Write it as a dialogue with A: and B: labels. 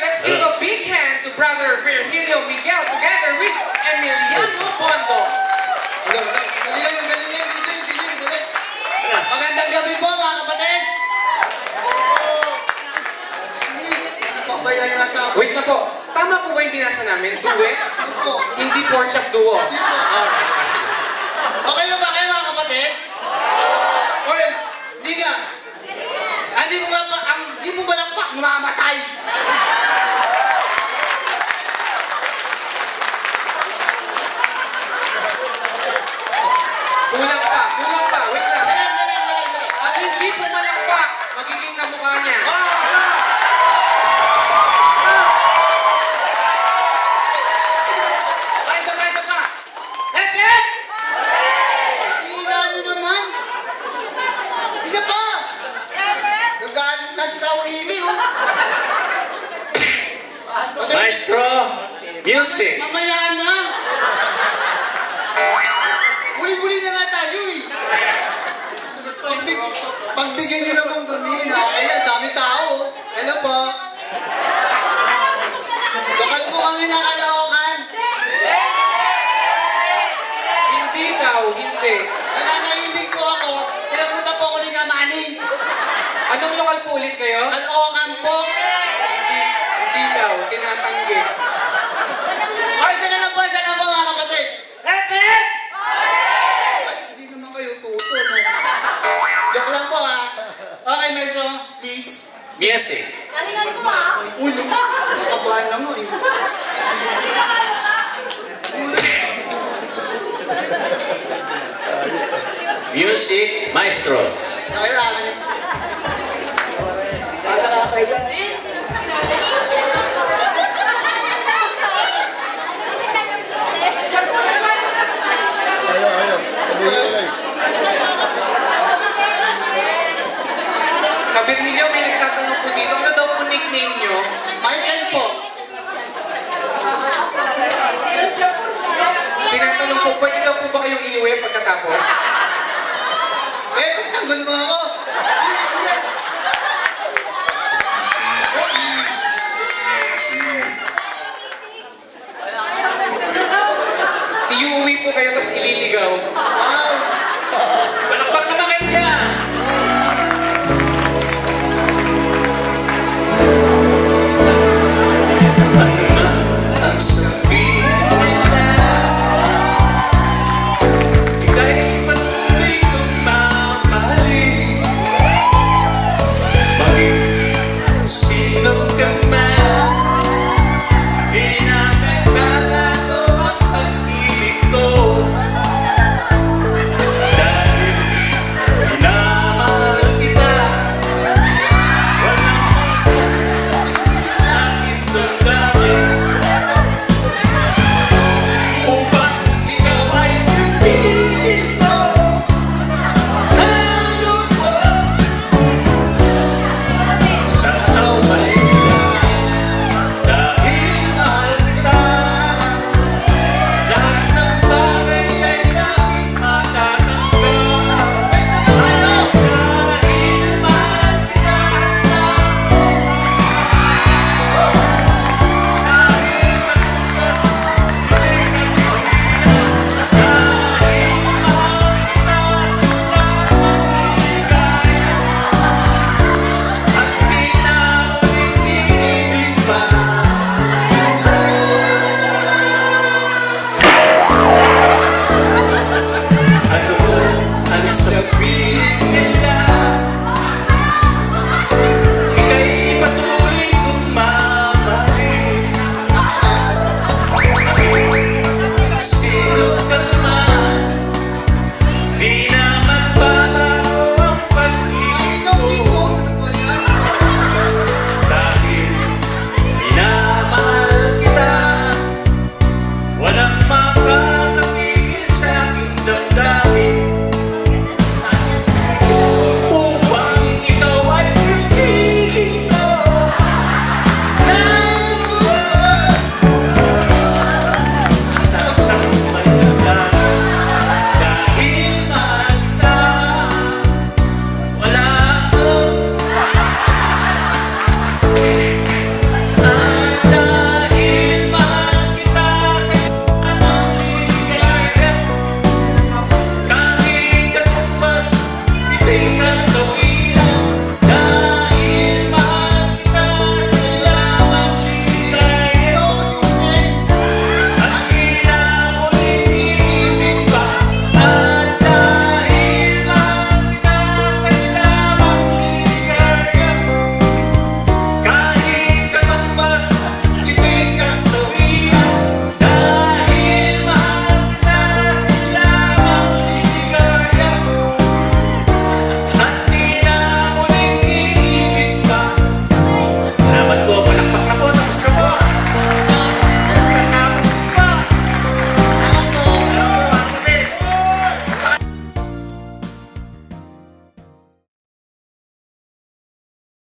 A: let's give a big hand to Brother Virgilio Miguel together with Emiliano Bondo.
B: Galing. Magandang gabi po, mga kapatid.
A: Wait na po. Tama po ba yung binasa namin? Duwe? Hindi pork chop duo.
B: Okay ba ba kayo, mga kapatid? Or, hindi nga. Hindi mo balakpak, mamamatay.
A: Kulang pa. Wait na.
B: Dali.
A: Hindi po malakpak. Magiging kamukha niya.
B: Isa pa. Hep! Hila nyo naman. Isa pa. Nagalit na si Kawili, oh.
C: Maestro, music.
B: Mamaya na. Huli-huli na nga tayo, eh. Pagbigyan nyo naman kami na. Kaya, dami tao. Hello po. Lokal po kami ng Caloocan.
A: Hindi daw, hindi.
B: Nananahimik po ako. Pinapunta po ako ni Kamani.
A: Anong lokal po ulit kayo?
B: Caloocan po.
A: Hindi daw, tinatanggi.
B: Ay, sana na po, mga kapatid. Hep! Ay, hindi naman kayo tuto, no? Joke lang po, ha? Okay, maestro, please.
C: Music.
D: Galingan mo, ha?
B: Uy, nakabahan na mo, eh.
C: Music, maestro.
B: Okay, ramen, eh. Nakakaya.
A: Kabirnilyo, may nagtatanong po dito. Ano daw po nickname nyo?
B: Michael po.
A: Tinatanong po, pwede daw po ba kayong iuwi pagkatapos?
B: Eh, tanggol mo.